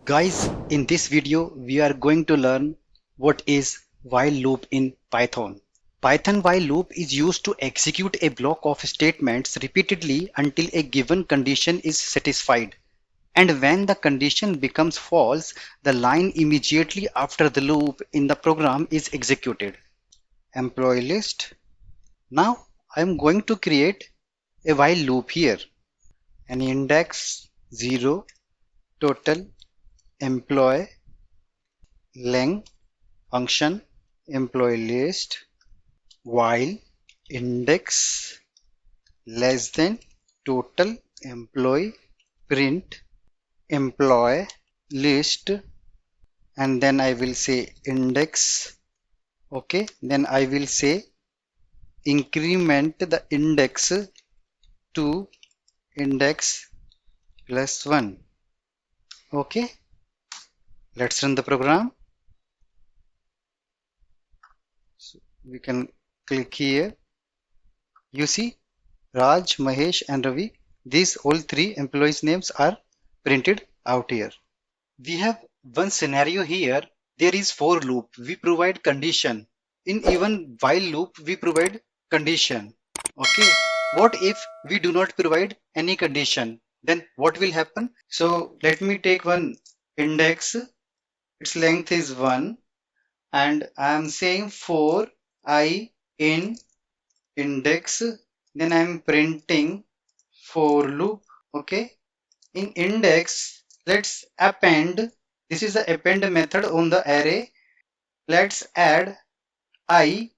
Guys, in this video, we are going to learn what is while loop in Python. Python while loop is used to execute a block of statements repeatedly until a given condition is satisfied. And when the condition becomes false, the line immediately after the loop in the program is executed. Employee list. Now I am going to create a while loop here. An index 0 total employee length function employee list while index less than total employee print employee list, and then I will say index. Okay, then I will say increment the index to index plus 1. Okay, let's run the program. So we can click here. You see Raj, Mahesh and Ravi, these all three employees names are printed out here. We have one scenario here. There is for loop. We provide condition. In even while loop, we provide condition. Okay. What if we do not provide any condition? Then what will happen? So let me take one index. Its length is 1 and I am saying for I in index. Then I am printing for loop. Okay. In index, let's append. This is the append method on the array. Let's add I.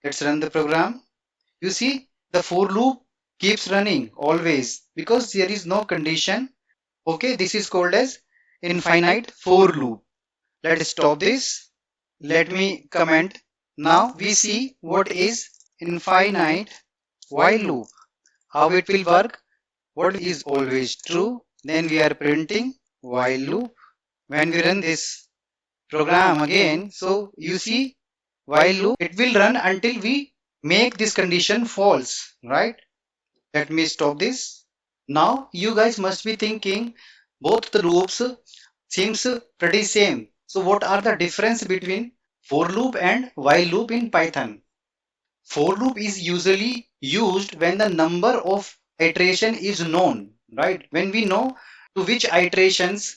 Let's run the program. You see the for loop keeps running always because there is no condition. Okay, this is called as infinite for loop. Let's stop this. Let me comment. Now we see what is infinite while loop. How it will work. What is always true. Then we are printing while loop. When we run this program again, so you see while loop, it will run until we make this condition false, right? Let me stop this. Now you guys must be thinking both the loops seems pretty same. So what are the difference between for loop and while loop in Python? For loop is usually used when the number of iteration is known, right? When we know to which iterations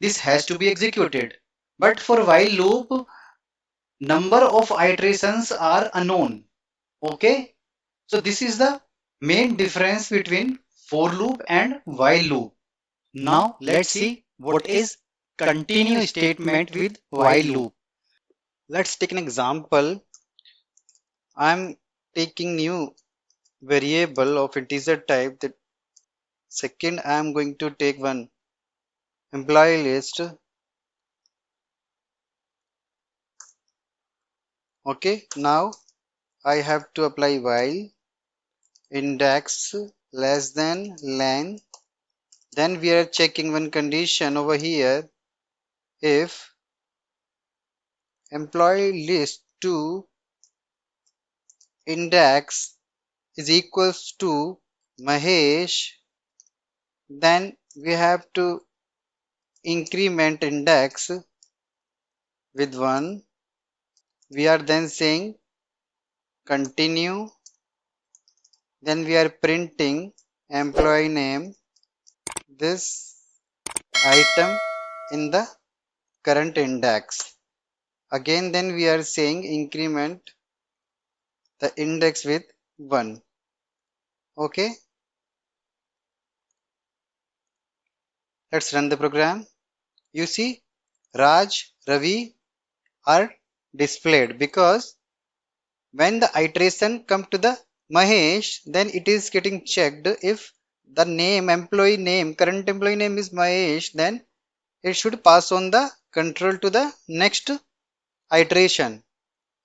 this has to be executed. But for while loop, number of iterations are unknown. Okay. So this is the main difference between for loop and while loop. Now let's see what is continue statement with while loop. Let's take an example. I'm taking new variable of integer type. That second I'm going to take one employee list. Okay, now I have to apply while index less than length. Then we are checking one condition over here. If employee list to index is equals to Mahesh, then we have to increment index with 1. We are then saying continue. Then we are printing employee name, this item in the current index. Again, then we are saying increment the index with 1. Okay, let's run the program. You see Raj, Ravi are displayed because when the iteration come to the Mahesh, then it is getting checked. If the name employee name current employee name is Mahesh, then it should pass on the control to the next iteration.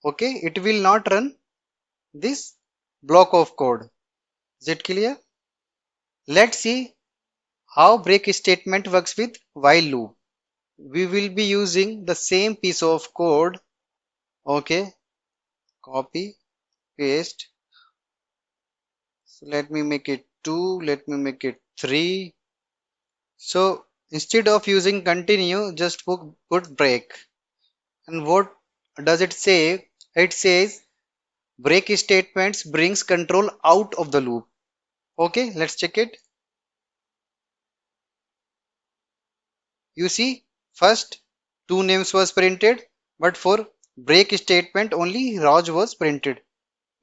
Okay, it will not run this block of code. Is it clear? Let's see how break statement works with while loop. We will be using the same piece of code. Okay, copy, paste. So let me make it 2, let me make it 3. So Instead of using continue, just put break. And what does it say? It says break statements brings control out of the loop. Okay, let's check it. You see, first two names was printed, but for break statement only Raj was printed,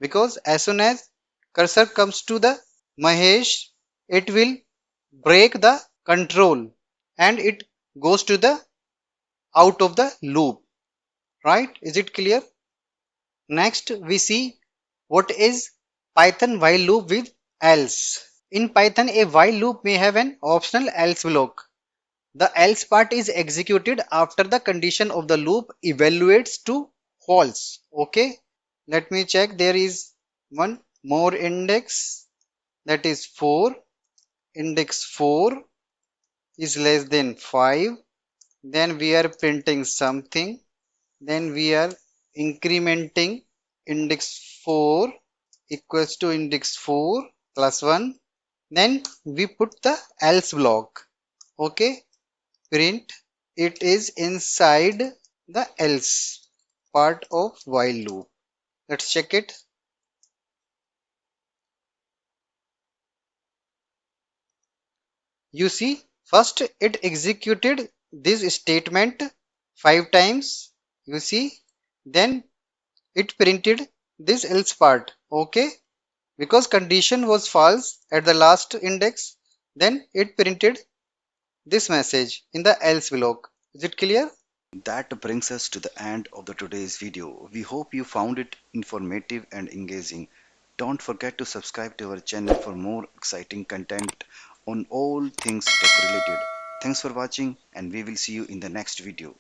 because as soon as cursor comes to the Mahesh, it will break the control and it goes to the out of the loop. Right? Is it clear? Next, we see what is Python while loop with else. In Python, a while loop may have an optional else block. The else part is executed after the condition of the loop evaluates to false. Okay, let me check. There is one more index, that is 4. Index 4 is less than 5. Then we are printing something. Then we are incrementing index 4 equals to index 4 plus 1. Then we put the else block. Okay, print it is inside the else part of while loop. Let's check it. You see, first it executed this statement 5 times. You see, then it printed this else part. Okay, because condition was false at the last index, then it printed this message in the else block. Is it clear? That brings us to the end of the today's video. We hope you found it informative and engaging. Don't forget to subscribe to our channel for more exciting content on all things tech related. Thanks for watching and we will see you in the next video.